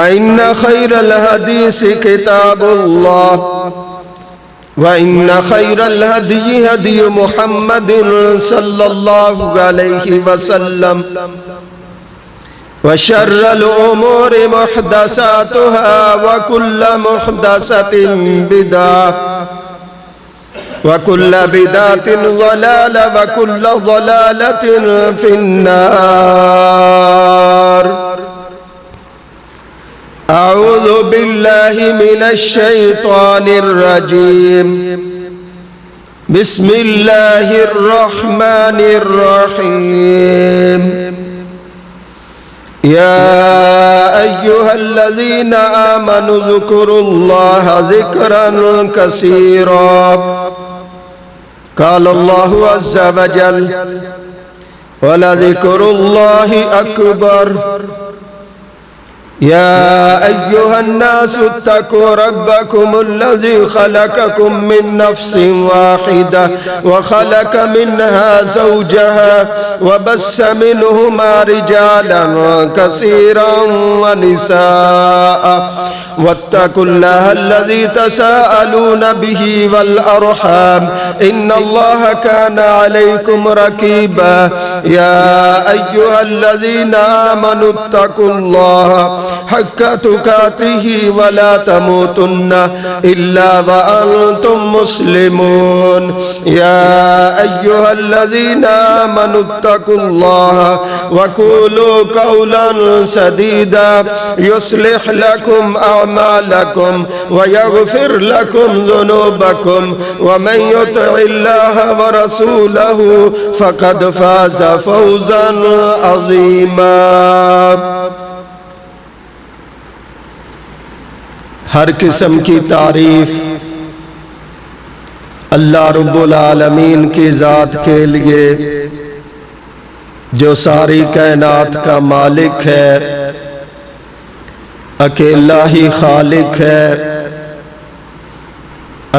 فإن خير الحديث كتاب الله وإن خير الهدي هدي محمد صلى الله عليه وسلم وشر الأمور محدثاتها وكل محدثة بدعة وكل بدعة ضلالة وكل ضلالة في النار. أعوذ بالله من الشيطان الرجيم. بسم الله الرحمن الرحيم. يا أيها الذين آمنوا اذكروا الله ذكرا كثيرا. قال الله عز وجل ولذكر الله أكبر. يا أيها الناس اتقوا ربكم الذي خلقكم من نفس واحدة وخلق منها زوجها وبث منهما رجالا كثيرا ونساء واتقوا الله الذي تساءلون به والأرحام إن الله كان عليكم رقيبا. يا أيها الذين آمنوا اتقوا الله حق تقاته ولا تموتن إلا وأنتم مسلمون. يا أيها الذين آمنوا اتقوا الله وقولوا قولا سديدا يصلح لكم أعمالكم ويغفر لكم ذنوبكم ومن يطع الله ورسوله فقد فاز فوزا عظيما. ہر قسم کی تعریف اللہ رب العالمین کی ذات کے لیے جو ساری کائنات کا مالک ہے، اکیلا ہی خالق ہے،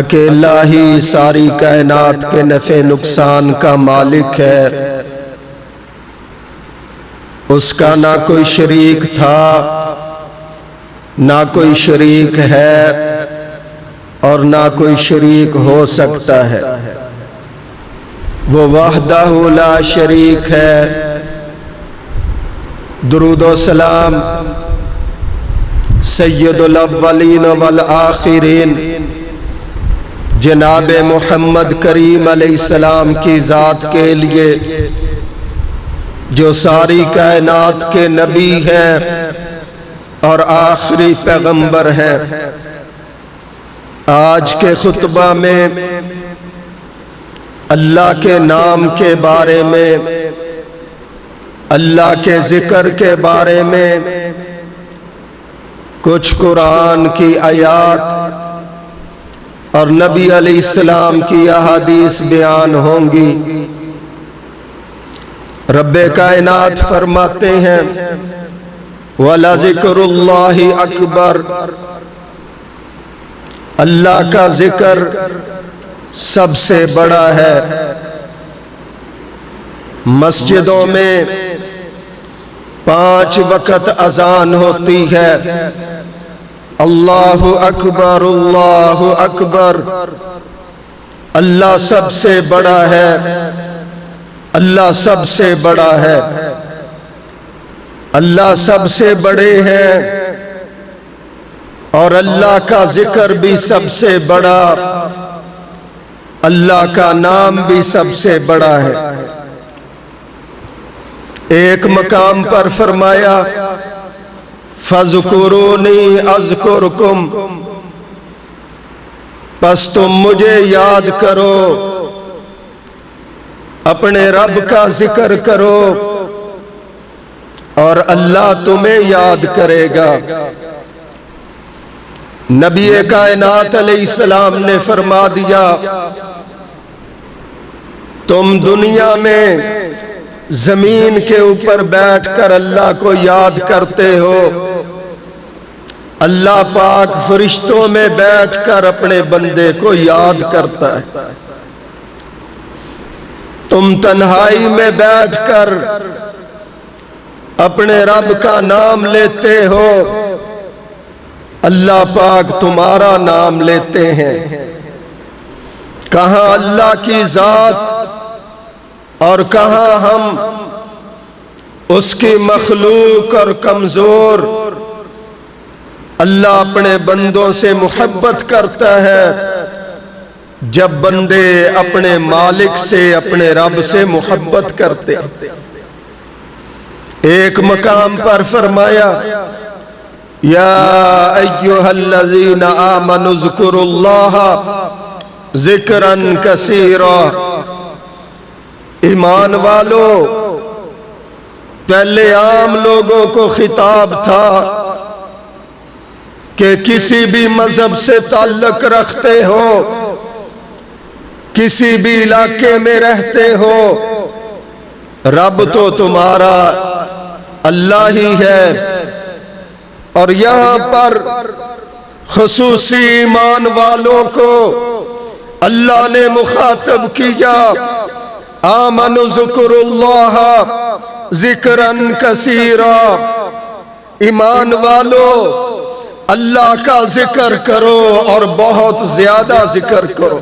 اکیلا ہی ساری کائنات کے نفع نقصان کا مالک ہے. اس کا نہ کوئی شریک تھا نہ کوئی شریک ہے اور نہ کوئی شریک ہو سکتا ہے. وہ وحدہ لا شریک ہے. درود و سلام سید الاولین والآخرین جناب محمد کریم علیہ السلام کی ذات کے لیے جو ساری کائنات کے نبی ہیں اور آخری پیغمبر ہیں. آج کے خطبہ میں اللہ کے نام کے بارے میں، اللہ کے ذکر کے بارے میں کچھ قرآن کی آیات اور نبی علیہ السلام کی احادیث بیان ہوں گی. رب کائنات فرماتے ہیں وَلَذِكْرُ اللَّهِ أَكْبَرُ. اللہ کا ذکر سب سے بڑا ہے. مسجدوں میں 5 وقت اذان ہوتی ہے. اللہ اکبر اللہ اکبر. اللہ سب سے بڑا ہے. اللہ سب سے بڑا ہے. اللہ سب سے بڑے ہیں اور اللہ کا ذکر بھی سب سے بڑا، اللہ کا نام بھی سب سے بڑا ہے. ایک مقام پر فرمایا فَاذْكُرُونِي أَذْكُرْكُمْ. پس تم مجھے یاد کرو، اپنے رب کا ذکر کرو اور اللہ تمہیں یاد کرے گا. نبی کائنات علیہ السلام نے فرما دیا تم دنیا میں زمین کے اوپر بیٹھ کر اللہ کو یاد کرتے ہو، اللہ پاک فرشتوں میں بیٹھ کر اپنے بندے کو یاد کرتا ہے. تم تنہائی میں بیٹھ کر اپنے رب کا نام لیتے ہو، اللہ پاک تمہارا نام لیتے ہیں، کہاں اللہ کی ذات اور کہاں ہم اس کی مخلوق اور کمزور۔ اللہ اپنے بندوں سے محبت کرتا ہے جب بندے اپنے مالک سے، اپنے رب سے محبت کرتے۔ ایک مقام پر فرمایا یا ایھا الذین آمنوا اذکروا اللہ ذکرا کثیرا۔ ایمان والو، پہلے عام لوگوں کو خطاب تھا کہ کسی بھی مذہب سے تعلق رکھتے ہو، کسی بھی علاقے میں رہتے ہو، رب تو تمہارا اللہ ہی ہے۔ اور یہاں پر خصوصی ایمان والوں کو اللہ نے مخاطب کیا، آمنوا اذکروا اللہ ذکرا کثیرا۔ ایمان والو، اللہ کا ذکر کرو اور بہت زیادہ ذکر کرو۔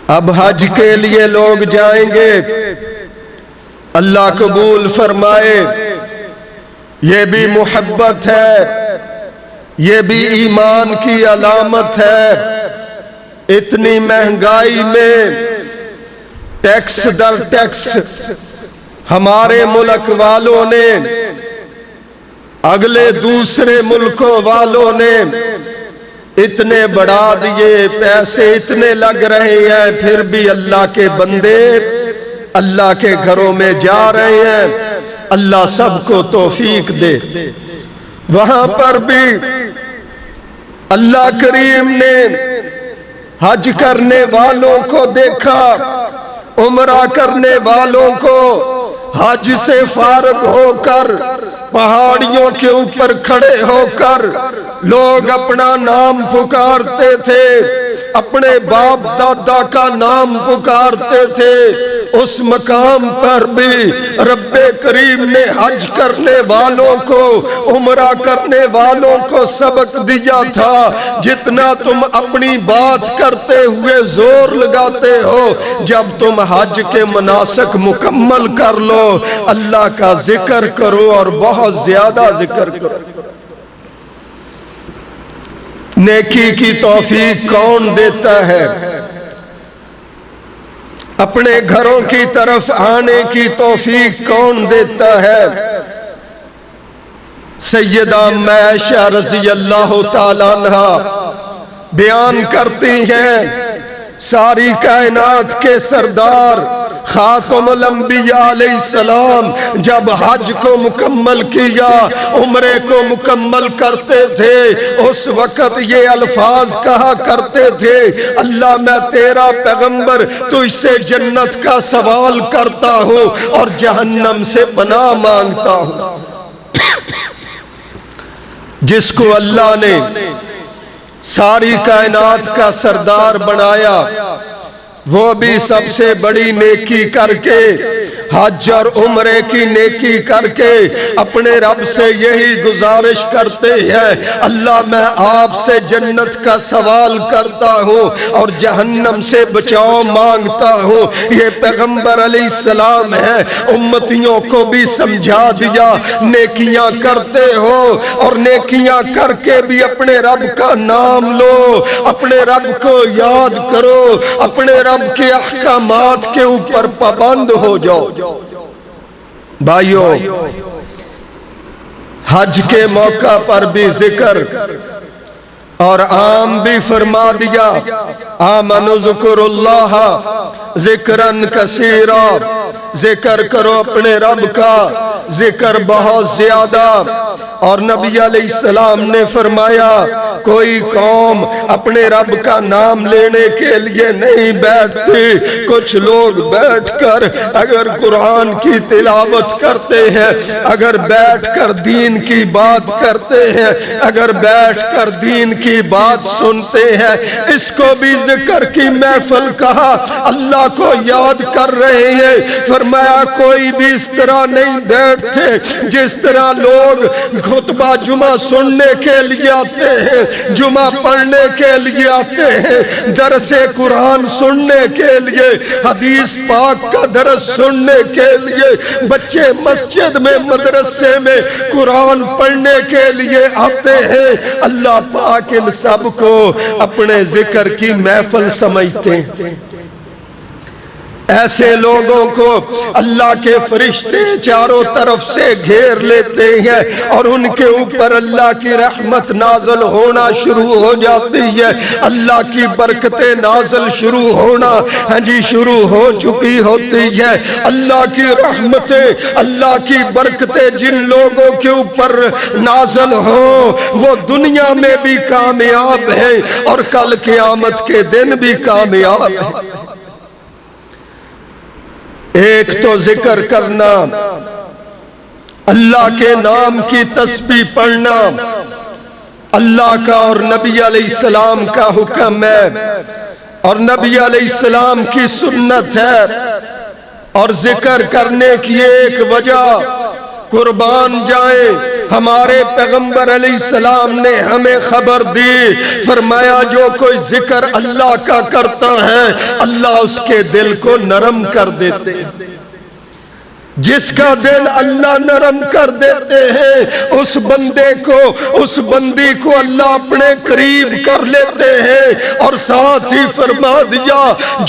اب حج کے لیے لوگ جائیں گے، اللہ قبول فرمائے، یہ بھی محبت ہے، یہ بھی ایمان کی علامت ہے۔ اتنی مہنگائی میں ٹیکس در ٹیکس ہمارے ملک والوں نے، اگلے دوسرے ملکوں والوں نے اتنے بڑھا دیے، پیسے اتنے لگ رہے ہیں، پھر بھی اللہ کے بندے اللہ کے گھروں میں جا رہے ہیں۔ اللہ سب کو توفیق دے۔ وہاں پر بھی اللہ کریم نے حج کرنے والوں کو دیکھا، عمرہ کرنے والوں کو حج سے فارغ ہو کر پہاڑیوں کے اوپر کھڑے ہو کر لوگ اپنا نام پکارتے تھے، اپنے باپ دادا کا نام پکارتے تھے۔ اس مقام پر بھی رب کریم نے حج کرنے والوں کو، عمرہ کرنے والوں کو سبق دیا تھا، جتنا تم اپنی بات کرتے ہوئے زور لگاتے ہو، جب تم حج کے مناسک مکمل کر لو، اللہ کا ذکر کرو اور بہت زیادہ ذکر کرو۔ نیکی کی توفیق کون دیتا ہے؟ اپنے گھروں کی طرف آنے کی توفیق کون دیتا ہے؟ سیدہ عائشہ رضی اللہ تعالیٰ عنہا بیان کرتی ہیں، ساری کائنات کے سردار خاتم الانبیاء علیہ السلام جب حج کو مکمل کیا، عمرے کو مکمل کرتے تھے، اس وقت یہ الفاظ کہا کرتے تھے، اللہ میں تیرا پیغمبر تجھ سے جنت کا سوال کرتا ہوں اور جہنم سے پناہ مانگتا ہوں۔ جس کو اللہ نے ساری کائنات کا سردار بنایا، وہ بھی سب سے بڑی نیکی کر کے، حج اور عمرے کی نیکی کر کے اپنے رب سے یہی گزارش کرتے ہیں، اللہ میں آپ سے جنت کا سوال کرتا ہوں اور جہنم سے بچاؤ مانگتا ہوں۔ یہ پیغمبر علیہ السلام ہے، امتیوں کو بھی سمجھا دیا، نیکیاں کرتے ہو اور نیکیاں کر کے بھی اپنے رب کا نام لو، اپنے رب کو یاد کرو، اپنے رب کے احکامات کے اوپر پابند ہو جاؤ۔ بھائیو، حج کے موقع پر بھی ذکر اور عام بھی فرما دیا، آمنوا اذکروا اللہ ذکرا کثیرا۔ ذکر کرو اپنے رب کا، ذکر بہت زیادہ۔ اور نبی علیہ السلام نے فرمایا، کوئی قوم اپنے رب کا نام لینے کے لیے نہیں بیٹھتی، کچھ لوگ بیٹھ کر اگر قرآن کی تلاوت کرتے ہیں، اگر بیٹھ کر دین کی بات کرتے ہیں، اگر بیٹھ کر دین کی بات سنتے ہیں، اس کو بھی ذکر کی محفل کہا، اللہ کو یاد کر رہے ہیں۔ فرمایا کوئی بھی اس طرح نہیں بیٹھتے جس طرح لوگ خطبہ جمعہ سننے کے لیے آتے ہیں، جمعہ پڑھنے کے لیے آتے ہیں، درس قرآن سننے کے لیے، حدیث پاک کا درس سننے کے لیے، بچے مسجد میں مدرسے میں قرآن پڑھنے کے لیے آتے ہیں۔ اللہ پاک ان سب کو اپنے ذکر کی محفل سمجھتے ہیں۔ ایسے لوگوں کو اللہ کے فرشتے چاروں طرف سے گھیر لیتے ہیں اور ان کے اوپر اللہ کی رحمت نازل ہونا شروع ہو جاتی ہے، اللہ کی برکتیں نازل شروع ہونا شروع ہو چکی ہوتی ہے۔ اللہ کی رحمتیں، اللہ کی برکتیں جن لوگوں کے اوپر نازل ہوں وہ دنیا میں بھی کامیاب ہیں اور کل قیامت کے دن بھی کامیاب ہیں۔ ایک تو ذکر کرنا، اللہ کے نام کی تسبیح پڑھنا اللہ کا اور نبی علیہ السلام کا حکم ہے اور نبی علیہ السلام کی سنت ہے، اور ذکر کرنے کی ایک وجہ قربان جائیں ہمارے پیغمبر علیہ السلام نے ہمیں خبر دی، فرمایا جو کوئی ذکر اللہ کا کرتا ہے اللہ اس کے دل کو نرم کر دیتے ہیں۔ جس کا دل اللہ نرم کر دیتے ہیں اس بندے کو، اس بندی کو اللہ اپنے قریب کر لیتے ہیں، اور ساتھ ہی فرما دیا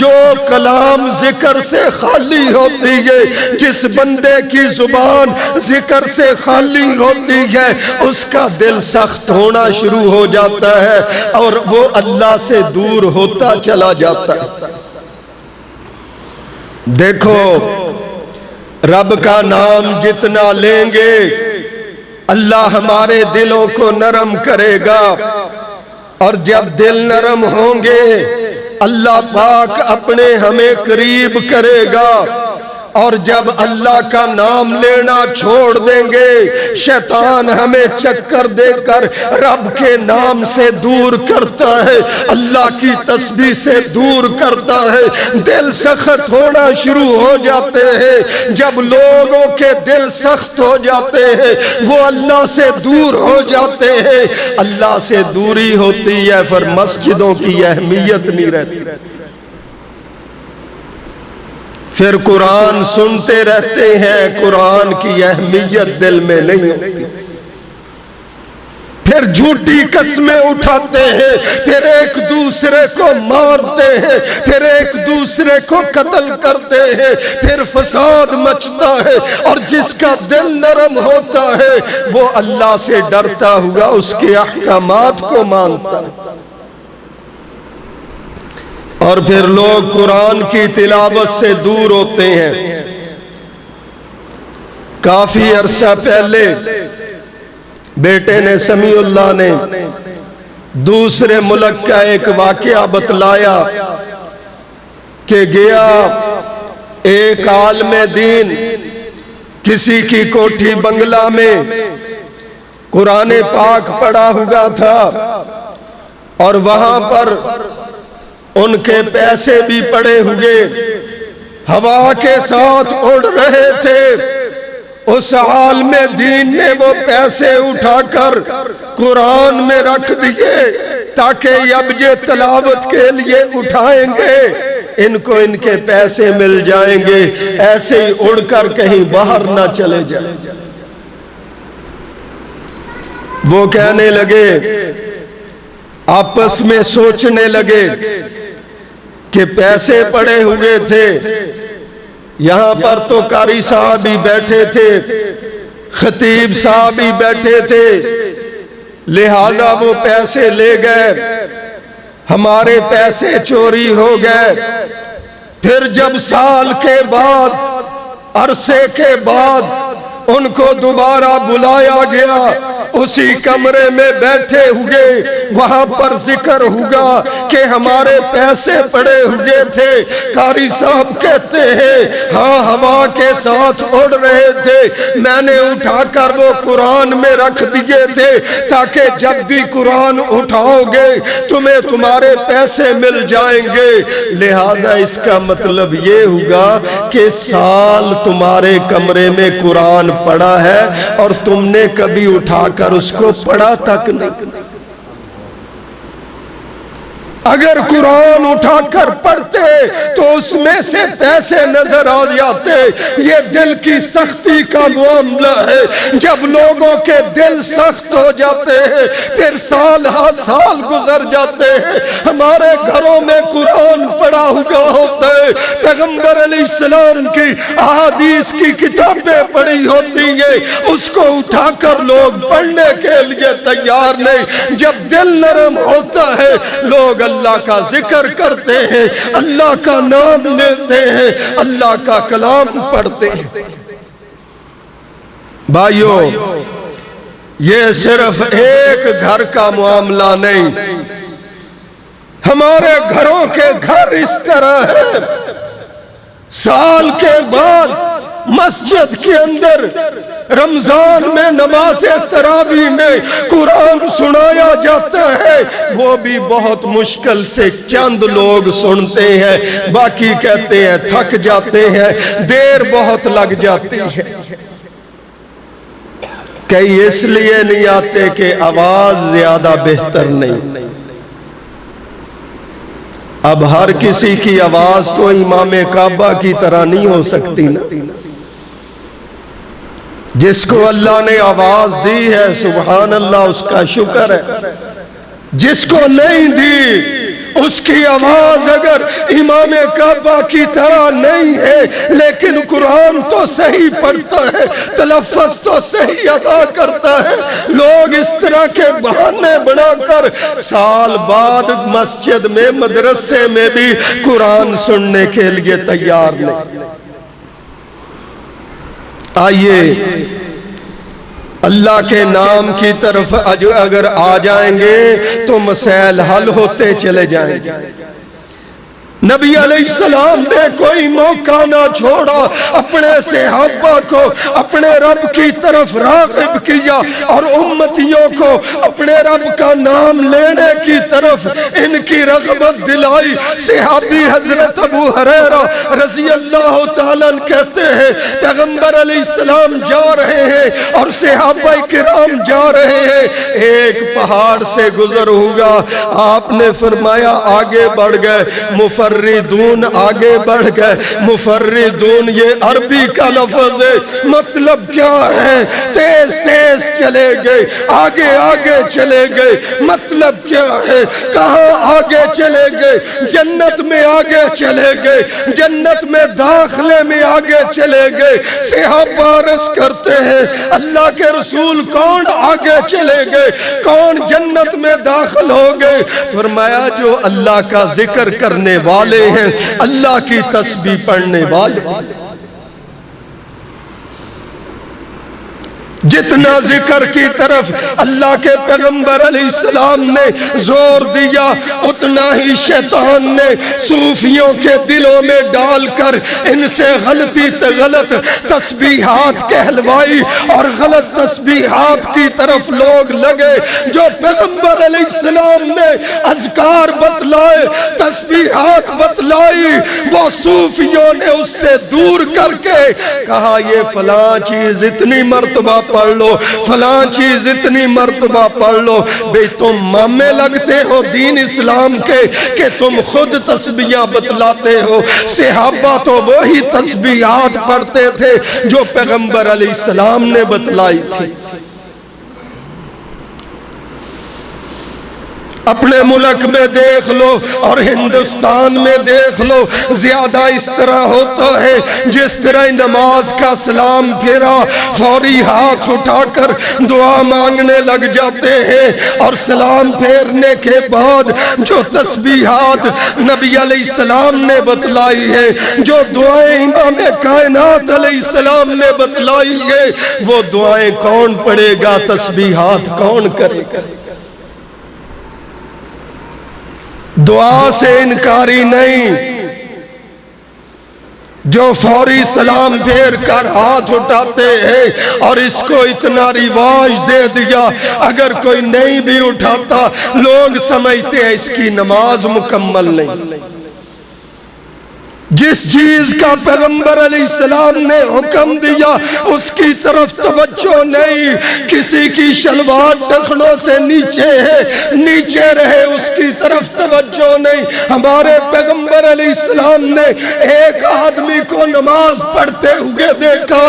جو کلام ذکر سے خالی ہوتی ہے، جس بندے کی زبان ذکر سے خالی ہوتی ہے اس کا دل سخت ہونا شروع ہو جاتا ہے اور وہ اللہ سے دور ہوتا چلا جاتا ہے۔ دیکھو رب کا نام جتنا لیں گے اللہ ہمارے دلوں کو نرم کرے گا، اور جب دل نرم ہوں گے اللہ پاک اپنے ہمیں قریب کرے گا، اور جب اللہ کا نام لینا چھوڑ دیں گے شیطان ہمیں چکر دے کر رب کے نام سے دور کرتا ہے، اللہ کی تسبیح سے دور کرتا ہے، دل سخت ہونا شروع ہو جاتے ہیں۔ جب لوگوں کے دل سخت ہو جاتے ہیں وہ اللہ سے دور ہو جاتے ہیں، اللہ سے دوری ہوتی ہے پھر مسجدوں کی اہمیت نہیں رہتی، پھر قرآن سنتے رہتے ہیں، قرآن کی اہمیت دل میں نہیں ہوتی، پھر جھوٹی قسمیں اٹھاتے ہیں، پھر ایک دوسرے کو مارتے ہیں، پھر ایک دوسرے کو قتل کرتے ہیں، پھر فساد مچتا ہے، اور جس کا دل نرم ہوتا ہے وہ اللہ سے ڈرتا ہوا اس کے احکامات کو مانتا ہے۔ اور پھر لوگ قرآن کی تلاوت سے دور ہوتے ہیں۔ کافی عرصہ پہلے بیٹے نے سمیع اللہ نے دوسرے ملک کا ایک واقعہ بتلایا کہ گیا ایک عالم دین کسی کی کوٹھی بنگلہ میں قرآن پاک پڑھا ہوا تھا، اور وہاں پر ان کے پیسے بھی پڑے ہوئے ہوا کے ساتھ اڑ رہے تھے۔ اس عالم دین نے وہ پیسے اٹھا کر قرآن میں رکھ دیے تاکہ اب یہ تلاوت کے لیے اٹھائیں گے ان کو ان کے پیسے مل جائیں گے، ایسے ہی اڑ کر کہیں باہر نہ چلے جائیں۔ وہ کہنے لگے، آپس میں سوچنے لگے کہ پیسے پڑے ہوئے تھے، یہاں پر تو قاری صاحب ہی بیٹھے تھے، خطیب صاحب ہی بیٹھے تھے، لہذا وہ پیسے لے گئے، ہمارے پیسے چوری ہو گئے۔ پھر جب سال کے بعد، عرصے کے بعد ان کو دوبارہ بلایا گیا، اسی کمرے میں بیٹھے ہوئے وہاں پر ذکر ہوگا کہ ہمارے پیسے پڑے ہوئے تھے۔ قاری صاحب کہتے ہیں ہاں ہوا کے ساتھ اڑ رہے تھے، میں نے اٹھا کر وہ قرآن میں رکھ دیے تھے تاکہ جب بھی قرآن اٹھاؤ گے تمہیں تمہارے پیسے مل جائیں گے۔ لہٰذا اس کا مطلب یہ ہوگا کہ سال تمہارے کمرے میں قرآن پڑھا ہے اور تم نے کبھی اٹھا کر اس کو پڑھا تک نہیں۔ اگر قرآن اٹھا کر پڑھتے تو اس میں سے پیسے نظر آ جاتے۔ یہ دل کی سختی کا معاملہ ہے، جب لوگوں کے دل سخت ہو جاتے ہیں پھر سال ہا سال گزر جاتے ہیں، ہمارے گھروں میں قرآن پڑھا ہوا ہوتا ہے، پیغمبر علیہ السلام کی احادیث کی کتابیں پڑھی ہوتی ہیں، اس کو اٹھا کر لوگ پڑھنے کے لیے تیار نہیں۔ جب دل نرم ہوتا ہے لوگ اللہ کا ذکر کرتے ہیں، اللہ کا نام لیتے ہیں، اللہ کا کلام پڑھتے ہیں۔ بھائیو، یہ صرف ایک گھر کا معاملہ نہیں، ہمارے گھروں کے گھر اس طرح ہے۔ سال کے بعد مسجد کے اندر رمضان میں نماز تراویح میں قرآن سنایا جاتا ہے، وہ بھی بہت مشکل سے چند لوگ سنتے ہیں، باقی کہتے ہیں تھک جاتے ہیں، دیر بہت لگ جاتی ہے۔ کئی اس لیے نہیں آتے کہ آواز زیادہ بہتر نہیں۔ اب ہر کسی کی آواز تو امام کعبہ کی طرح نہیں ہو سکتی نا۔ جس کو اللہ نے آواز دی ہے سبحان اللہ، اس کا شکر ہے۔ جس کو نہیں دی اس کی آواز اگر امام کعبہ کی طرح نہیں ہے لیکن قرآن تو صحیح پڑھتا ہے، تلفظ تو صحیح ادا کرتا ہے، لوگ اس طرح کے بہانے بنا کر سال بعد مسجد میں مدرسے میں بھی قرآن سننے کے لیے تیار نہیں۔ آئیے اللہ کے نام کی طرف اگر آ جائیں گے تو مسائل حل ہوتے چلے جائیں گے۔ نبی علیہ السلام نے کوئی موقع نہ چھوڑا، اپنے صحابہ کو اپنے رب کی طرف راغب کیا اور امتیوں کو اپنے رب کا نام لینے کی طرف ان کی رغبت دلائی۔ صحابی حضرت ابو ہریرہ رضی اللہ تعالیٰ کہتے ہیں پیغمبر علیہ السلام جا رہے ہیں اور صحابہ کرام جا رہے ہیں، ایک پہاڑ سے گزر ہوگا، آپ نے فرمایا آگے بڑھ گئے، مفردون آگے بڑھ گئے۔ مفردون یہ عربی کا لفظ ہے، مطلب کیا ہے؟ تیز تیز چلے گئے، آگے آگے چلے گئے۔ مطلب کیا ہے؟ کہاں آگے چلے گئے؟ جنت میں آگے چلے گئے، جنت میں داخلے میں آگے چلے گئے۔ صحابہ عرض کرتے ہیں اللہ کے رسول کون آگے چلے گئے، کون جنت میں داخل ہو گئے؟ فرمایا جو اللہ کا ذکر کرنے والے ہیں، اللہ کی تسبیح پڑھنے والے۔ جتنا ذکر کی طرف اللہ کے پیغمبر علیہ السلام نے زور دیا، اتنا ہی شیطان نے صوفیوں کے دلوں میں ڈال کر ان سے غلط تسبیحات کہلوائی اور غلط تسبیحات کی طرف لوگ لگے۔ جو پیغمبر علیہ السلام نے اذکار بتلائے، تسبیحات بتلائی، وہ صوفیوں نے اس سے دور کر کے کہا یہ فلاں چیز اتنی مرتبہ پڑھ لو، فلاں چیز اتنی مرتبہ پڑھ لو۔ بے تم مامے لگتے ہو دین اسلام کے کہ تم خود تسبیحات بتلاتے ہو؟ صحابہ تو وہی تسبیحات پڑھتے تھے جو پیغمبر علیہ السلام نے بتلائی تھی۔ اپنے ملک میں دیکھ لو اور ہندوستان میں دیکھ لو، زیادہ اس طرح ہوتا ہے جس طرح نماز کا سلام پھیرا فوری ہاتھ اٹھا کر دعا مانگنے لگ جاتے ہیں، اور سلام پھیرنے کے بعد جو تسبیحات نبی علیہ السلام نے بتلائی ہے، جو دعائیں امام کائنات علیہ السلام نے بتلائی ہے، وہ دعائیں کون پڑھے گا، تسبیحات کون کرے گا؟ دعا سے انکاری نہیں، جو فوری سلام پھیر کر ہاتھ اٹھاتے ہیں اور اس کو اتنا رواج دے دیا، اگر کوئی نہیں بھی اٹھاتا لوگ سمجھتے ہیں اس کی نماز مکمل نہیں۔ جس چیز کا پیغمبر علیہ السلام نے حکم دیا اس کی طرف توجہ نہیں. کسی کی شلوار ٹخنوں سے نیچے ہے, نیچے رہے, اس کی طرف توجہ نہیں. ہمارے پیغمبر علیہ السلام نے ایک آدمی کو نماز پڑھتے ہوئے دیکھا,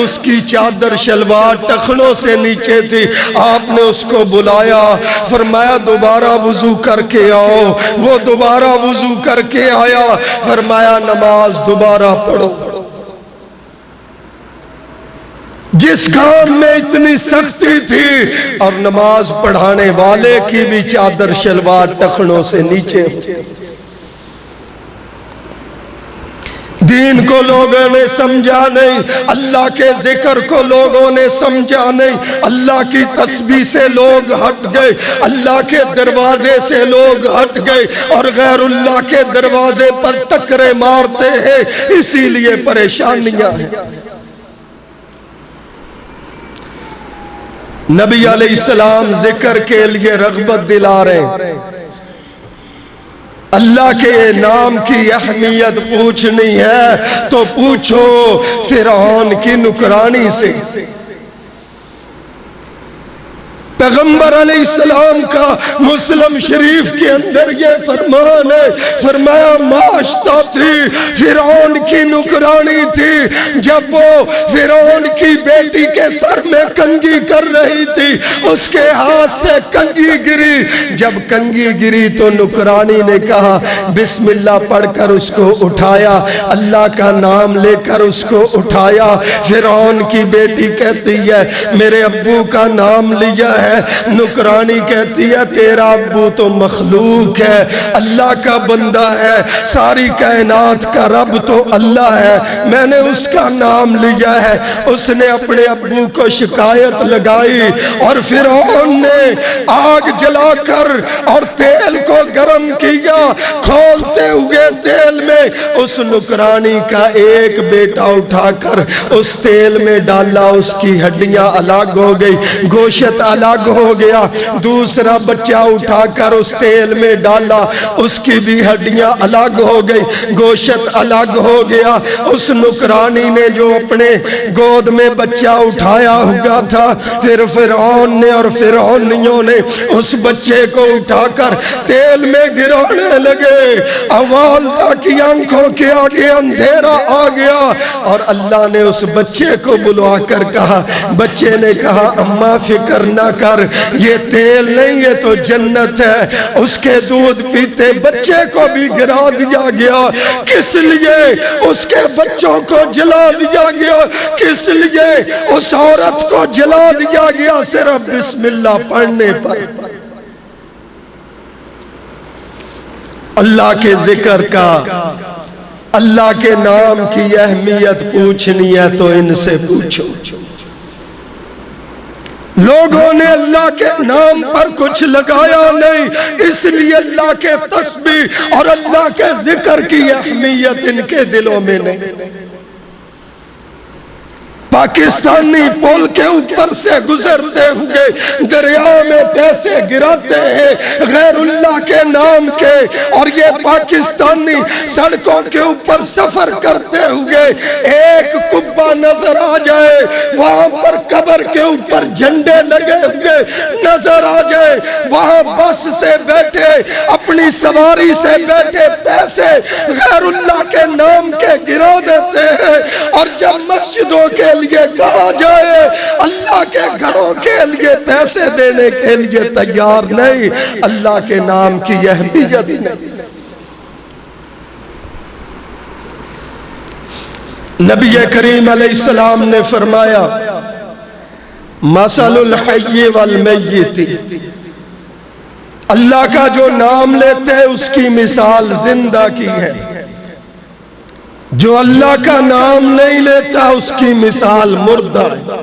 اس کی چادر شلوار ٹخنوں سے نیچے تھی. آپ نے اس کو بلایا, فرمایا دوبارہ وضو کر کے آؤ. وہ دوبارہ وضو کر کے آیا, فرمایا نماز دوبارہ پڑھو. جس کام میں اتنی سختی تھی اور نماز پڑھانے والے کی بھی چادر شلوار ٹخنوں سے نیچے. دین کو لوگوں نے سمجھا نہیں, اللہ کے ذکر کو لوگوں نے سمجھا نہیں, اللہ کی تسبیح سے لوگ ہٹ گئے, اللہ کے دروازے سے لوگ ہٹ گئے اور غیر اللہ کے دروازے پر ٹکرے مارتے ہیں. اسی لیے پریشانیاں ہیں. نبی علیہ السلام ذکر کے لیے رغبت دلا رہے. اللہ کے نام کی اہمیت پوچھنی ہے تو پوچھو فرعون کی نکرانی سے. پیغمبر علیہ السلام کا مسلم شریف کے اندر یہ فرمان ہے, فرمایا معاشتہ تھی, فرعون کی نکرانی تھی. جب وہ فرعون کی بیٹی کے سر میں کنگھی کر رہی تھی, اس کے ہاتھ سے کنگھی گری. جب کنگھی گری تو نکرانی نے کہا بسم اللہ پڑھ کر اس کو اٹھایا, اللہ کا نام لے کر اس کو اٹھایا. فرعون کی بیٹی کہتی ہے میرے ابو کا نام لیا ہے. نکرانی کہتی ہے تیرا ابو تو مخلوق ہے, اللہ کا بندہ ہے, ساری کائنات کا رب تو اللہ ہے, میں نے اس کا نام لیا ہے. اس نے اپنے ابو کو شکایت لگائی اور فرعون نے آگ جلا کر اور تیل کو گرم کیا. کھولتے ہوئے تیل میں اس نکرانی کا ایک بیٹا اٹھا کر اس تیل میں ڈالا, اس کی ہڈیاں الگ ہو گئی, گوشت الگ ہو گیا. دوسرا بچہ اٹھا کر اس تیل میں ڈالا, اس کی بھی ہڈیاں الگ ہو گئی, گوشت الگ ہو گیا. اس نکرانی نے جو اپنے گود میں بچہ اٹھایا ہوا تھا, پھر فرعون نے اور فرعونیوں نے اس بچے کو اٹھا کر تیل میں گرانے لگے. والدہ کی آنکھوں کے آگے اندھیرا آ گیا اور اللہ نے اس بچے کو بلوا کر کہا, بچے نے کہا اماں فکر نہ کر, یہ تیل نہیں یہ تو جنت ہے. اس کے دودھ پیتے بچے کو بھی گرا دیا گیا. کس لیے اس کے بچوں کو جلا دیا گیا, کس لیے اس عورت کو جلا دیا گیا؟ صرف بسم اللہ پڑھنے پر. اللہ کے ذکر کا, اللہ کے نام کی اہمیت پوچھنی ہے تو ان سے پوچھو. لوگوں نے اللہ کے نام پر کچھ لگایا نہیں, اس لیے اللہ کے تسبیح اور اللہ کے ذکر کی اہمیت ان کے دلوں میں نہیں. پاکستانی پول کے اوپر سے گزرتے ہوئے دریا میں پیسے گراتے ہیں غیر اللہ کے نام کے, اور یہ پاکستانی سڑکوں کے اوپر سفر کرتے ہوئے ایک قبہ نظر آ جائے, وہاں پر قبر کے اوپر جھنڈے لگے ہوئے نظر آ جائے, وہاں بس سے بیٹھے اپنی سواری سے بیٹھے پیسے غیر اللہ کے نام کے گرا دیتے ہیں. اور جب مسجدوں کے لیے کہا جائے اللہ کے گھروں کے لیے پیسے دینے کے لیے تیار نہیں. اللہ کے نام کی اہمیت نہیں. نبی کریم علیہ السلام نے فرمایا مثل الحی والمیت, اللہ کا جو نام لیتے ہیں اس کی مثال زندہ کی ہے, جو اللہ کا نام نہیں لیتا اس کی مثال مردہ ہے.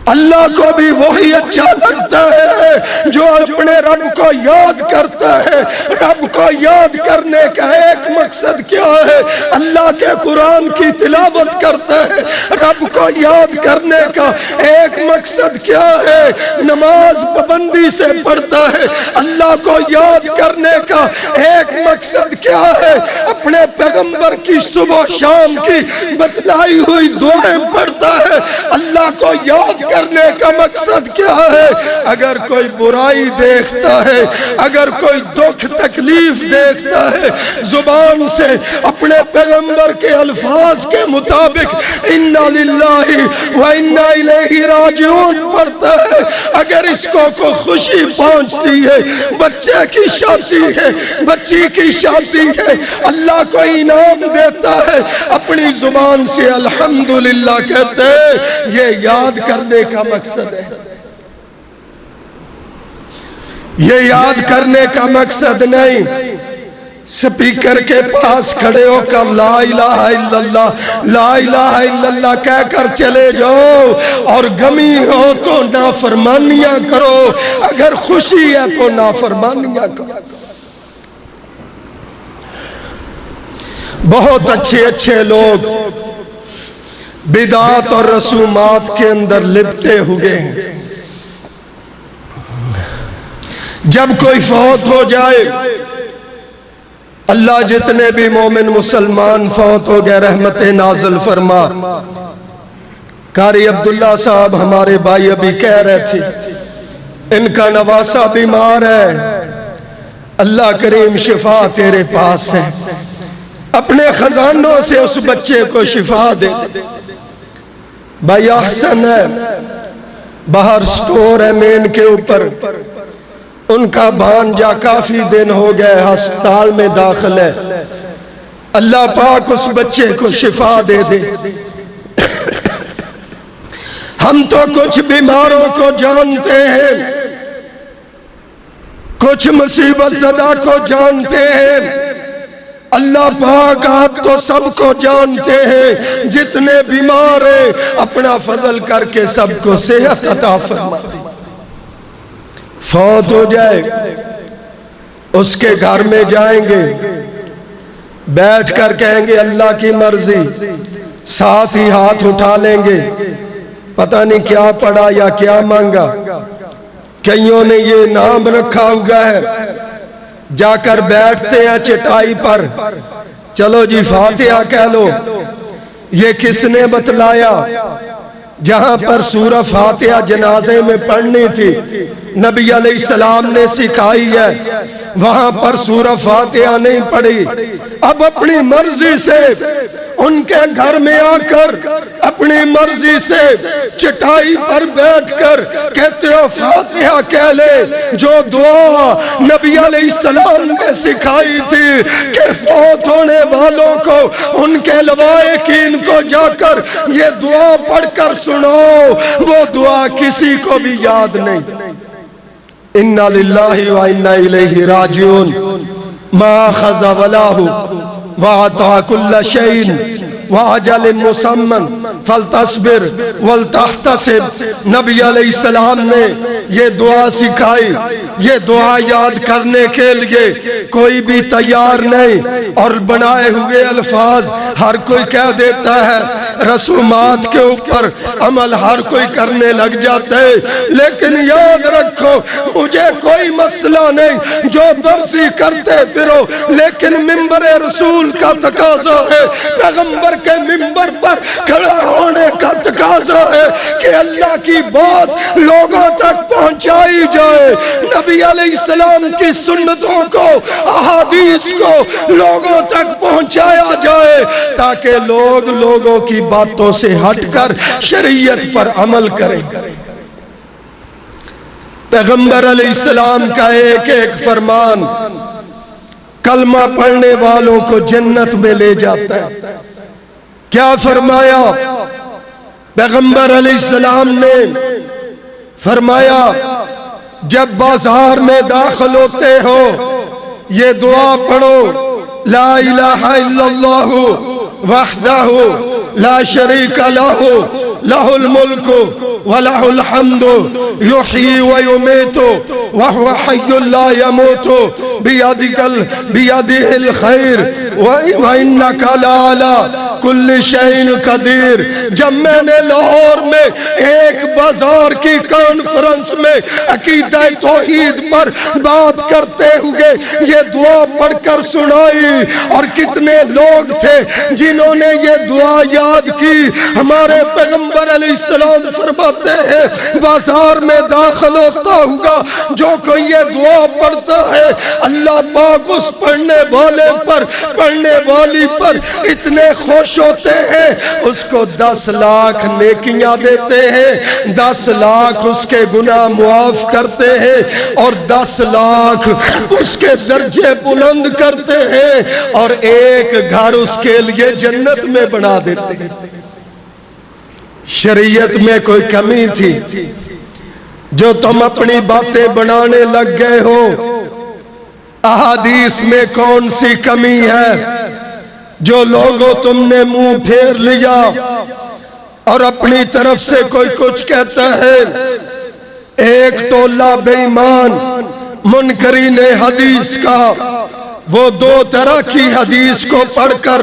اللہ کو بھی وہی اچھا لگتا ہے ہے جو اپنے رب کو یاد کرتا ہے۔ رب کو یاد کرنے کا ایک مقصد کیا ہے؟ اللہ کے قرآن کی تلاوت کرتا ہے۔ رب کو یاد کرنے کا ایک مقصد کیا ہے؟ نماز پابندی سے پڑھتا ہے۔ اللہ کو یاد کرنے کا ایک مقصد کیا ہے؟ اپنے پیغمبر کی صبح شام کی بتلائی ہوئی دعائیں پڑھتا ہے۔ اللہ کو یاد کرنے کا مقصد کیا ہے؟ اگر کوئی برائی دیکھتا ہے، اگر کوئی دکھ تکلیف دیکھتا ہے، زبان سے اپنے پیغمبر کے الفاظ کے مطابق اِنَّا لِلَّهِ وَإِنَّا إِلَيْهِ راجعون پڑھتا ہے۔ اگر اس کو کوئی خوشی پہنچتی ہے، بچے کی شادی ہے، بچی کی شادی ہے، اللہ کو انعام دیتا ہے، اپنی زبان سے الحمدللہ کہتے ہیں، یہ یاد کرنے کا مقصد ہے۔ یہ یاد کرنے کا مقصد نہیں سپیکر کے پاس کھڑے ہو کر لا الہ الا اللہ لا الہ الا اللہ کہہ کر چلے جاؤ، اور غمی ہو تو نافرمانیاں کرو، اگر خوشی ہے تو نافرمانیاں کرو۔ بہت اچھے اچھے لوگ بدعات اور رسومات کے اندر لپٹے ہوئے ہیں۔ جب کوئی فوت ہو جائے، اللہ جتنے بھی مومن مسلمان فوت ہو گئے رحمت نازل فرما۔ قاری عبداللہ صاحب ہمارے بھائی ابھی کہہ رہے تھے ان کا نواسہ بیمار ہے، اللہ کریم شفا تیرے پاس ہے، اپنے خزانوں سے اس بچے کو شفا دے۔ بھائی احسن ہے، باہر سٹور ہے مین کے اوپر، ان کا بھانجا کافی دن ہو گئے ہسپتال میں داخل ہے، اللہ پاک اس بچے کو شفا دے دے۔ ہم تو کچھ بیماروں کو جانتے ہیں، کچھ مصیبت زدہ کو جانتے ہیں، اللہ پاک آپ تو سب کو جانتے ہیں، جتنے بیمار ہیں اپنا فضل کر کے سب کو صحت عطا فرما دے۔ فوت ہو جائے اس کے گھر میں جائیں گے، بیٹھ کر کہیں گے اللہ کی مرضی، ساتھ ہی ہاتھ اٹھا لیں گے، پتہ نہیں کیا پڑھا یا کیا مانگا، کئیوں نے یہ نام رکھا ہوا ہے، جا کر بیٹھتے ہیں چٹائی پر، چلو جی فاتحہ کہہ لو۔ یہ کس نے بتلایا؟ جہاں پر سورہ فاتحہ جنازے میں پڑھنی تھی نبی علیہ السلام نے سکھائی ہے، وہاں پر سورہ فاتحہ نہیں پڑھی۔ اب اپنی مرضی سے ان کے گھر میں آ کر اپنی مرضی سے چٹائی پر بیٹھ کر کہتے ہو فاتحہ کہہ لے، جو دعا نبی علیہ السلام نے سکھائی تھی کہ فوت ہونے والوں کو ان کے لوائقین کو جا کر یہ دعا پڑھ کر سنو، وہ دعا کسی کو بھی یاد نہیں۔ اِنَّا لِلَّهِ وَإِنَّا إِلَيْهِ راجعون مَا خَزَ وَلَاهُ وَعَطَى كُلَّ شَيْءٍ وَعَجَلٍ مُسَمًّا فَلْتَصْبِرْ وَلْتَحْتَسِبْ۔ نبی علیہ السلام نے یہ دعا سکھائی، یہ دعا یاد کرنے کے لیے کوئی بھی تیار نہیں، اور بنائے ہوئے الفاظ ہر کوئی کہہ دیتا ہے، رسومات کے اوپر عمل ہر کوئی کرنے لگ جاتا ہے، لیکن یاد رکھو مجھے کوئی مسئلہ نہیں جو برسی کرتے پھرو، لیکن ممبر رسول کا تقاضا ہے، پیغمبر کے ممبر پر کھڑا ہونے کا تقاضا ہے کہ اللہ کی بات لوگوں تک پہنچائی جائے، نبی علیہ السلام کی سنتوں کو، احادیث کو لوگوں تک پہنچایا جائے، تاکہ لوگ لوگوں کی باتوں سے ہٹ کر شریعت پر عمل کریں۔ پیغمبر علیہ السلام کا ایک ایک فرمان کلمہ پڑھنے والوں کو جنت میں لے جاتا ہے۔ کیا فرمایا پیغمبر علیہ السلام نے؟ فرمایا جب بازار میں داخل ہوتے ہو یہ دعا پڑھو، لا الہ الا اللہ وحدہ لا شریک لہ لہ الملک ولہ الحمد یحیی ویمیت وہو حی لا یموت بیدہ الخیر وانک لعلی کل شیء قدیر۔ جب میں نے لاہور میں ایک بازار کی کانفرنس میں عقیدہ توحید پر بات کرتے ہوئے یہ دعا پڑھ کر سنائی، اور کتنے لوگ تھے جنہوں نے یہ دعا یاد کی۔ ہمارے پیغمبر علیہ السلام فرماتے ہیں بازار میں داخل ہوتا ہوگا جو کوئی یہ دعا پڑھتا ہے اللہ پاک اس پڑھنے والے پر پڑھنے والی پر اتنے خوش ہوتے ہیں اس کو 10 لاکھ نیکیاں دیتے ہیں، 10 لاکھ اس کے گناہ معاف کرتے ہیں، اور 10 لاکھ اس کے درجے بلند کرتے ہیں، اور ایک گھر اس کے لیے جنت میں بنا دیتے ہیں۔ شریعت میں کوئی کمی تھی جو تم اپنی باتیں بنانے لگ گئے ہو؟ احادیث میں کون سی کمی ہے جو لوگوں تم نے منہ پھیر لیا اور اپنی طرف سے کوئی کچھ کہتا ہے؟ ایک ٹولہ بے ایمان منکرین حدیث کا وہ 2 طرح کی حدیث کو پڑھ کر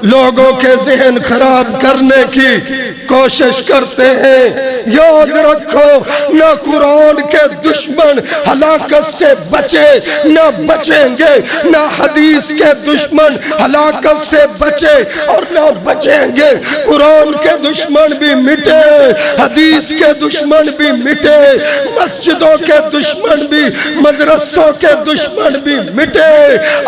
لوگوں کے ذہن خراب کرنے کی کوشش کرتے ہیں۔ یاد رکھو نہ قرآن کے دشمن ہلاکت سے بچے نہ بچیں گے، نہ حدیث کے دشمن ہلاکت سے بچے اور نہ بچیں گے۔ قرآن کے دشمن بھی مٹے، حدیث کے دشمن بھی مٹے، مسجدوں کے دشمن بھی، مدرسوں کے دشمن بھی مٹے۔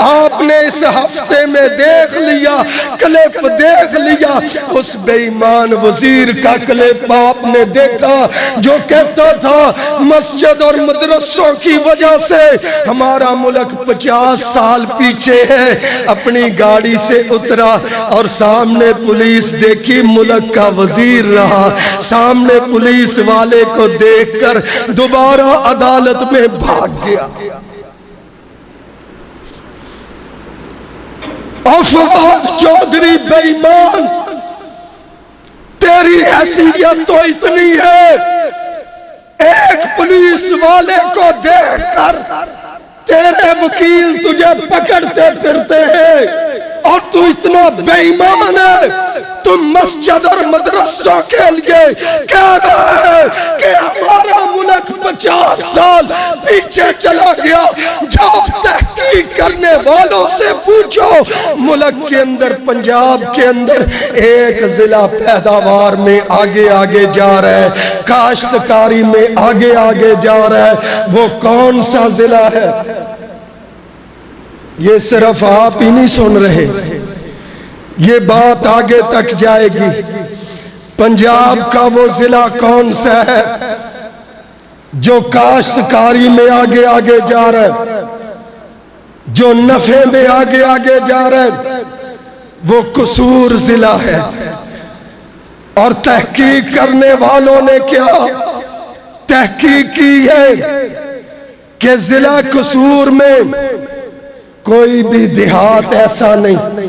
آپ نے اس ہفتے میں دیکھ لیا، کلپ دیکھ لیا، اس بے ایمان وزیر کا کلپ آپ نے دیکھا جو کہتا تھا مسجد اور مدرسوں کی وجہ سے ہمارا ملک 50 سال پیچھے ہے۔ اپنی گاڑی سے اترا اور سامنے پولیس دیکھی، ملک کا وزیر رہا، سامنے پولیس والے کو دیکھ کر دوبارہ عدالت میں بھاگ گیا۔ فواد چودھری بے ایمان، تیری حیثیت تو اتنی ہے ایک پولیس والے کو دیکھ کر تیرے وکیل تجھے پکڑتے پھرتے ہیں، اور تو اتنا بے ایمان ہے تم مسجد اور مدرسوں کے لیے کہہ رہا ہے کہ ہمارا ملک 50 سال پیچھے چلا گیا۔ جاؤ تحقیق کرنے والوں سے پوچھو، ملک کے اندر پنجاب کے اندر ایک ضلع پیداوار میں آگے آگے جا رہا ہے، کاشتکاری میں آگے آگے جا رہا ہے، وہ کون سا ضلع ہے؟ یہ صرف آپ ہی نہیں سن رہے، یہ بات آگے تک جائے گی۔ پنجاب کا وہ ضلع کون سا ہے جو کاشتکاری میں آگے آگے جا رہا ہے، جو نفع میں آگے آگے جا رہا ہے؟ وہ قصور ضلع ہے۔ اور تحقیق کرنے والوں نے کیا تحقیق کی ہے کہ ضلع قصور میں کوئی بھی دیہات ایسا نہیں،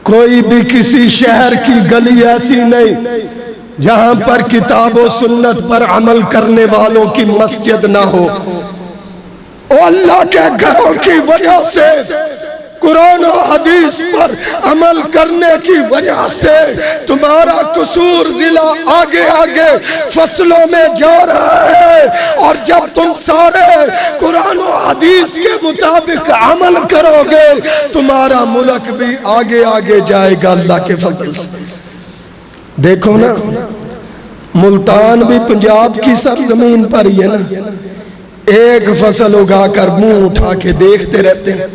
کوئی بھی کسی شہر کی گلی ایسی نہیں جہاں پر کتاب و سنت پر عمل کرنے والوں کی مسجد نہ ہو۔ او اللہ کے گھروں کی وجہ سے، قرآن و حدیث پر عمل کرنے کی وجہ سے تمہارا قصور ضلع آگے آگے فصلوں میں جا رہا ہے، اور جب تم سارے قرآن و حدیث کے مطابق عمل کرو گے تمہارا ملک بھی آگے آگے جائے گا اللہ کے فضل سے۔ دیکھو نا، ملتان بھی پنجاب کی سرزمین پر ہی ہے نا، ایک فصل اگا کر منہ اٹھا کے دیکھتے رہتے ہیں۔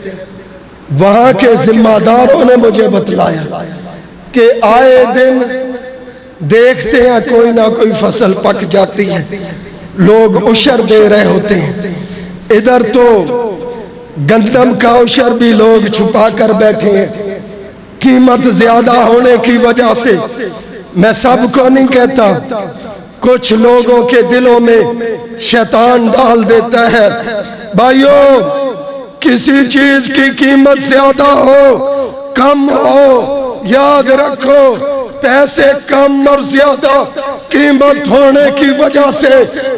وہاں کے ذمہ داروں نے مجھے بتلایا کہ آئے دن دیکھتے ہیں کوئی نہ کوئی فصل پک جاتی ہے، لوگ عشر دے رہے ہوتے ہیں۔ ادھر تو گندم کا عشر بھی لوگ چھپا کر بیٹھے ہیں قیمت زیادہ ہونے کی وجہ سے۔ میں سب کو نہیں کہتا، کچھ لوگوں کے دلوں میں شیطان ڈال دیتا ہے، بھائیو کسی چیز کی قیمت زیادہ ہو کم ہو، یاد رکھو پیسے کم اور زیادہ قیمت ہونے کی وجہ سے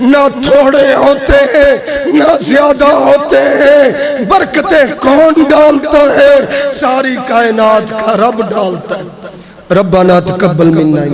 نہ تھوڑے ہوتے ہیں نہ زیادہ ہوتے ہیں، برکتیں کون ڈالتا ہے؟ ساری کائنات کا رب ڈالتا ہے۔ ربنا تقبل منا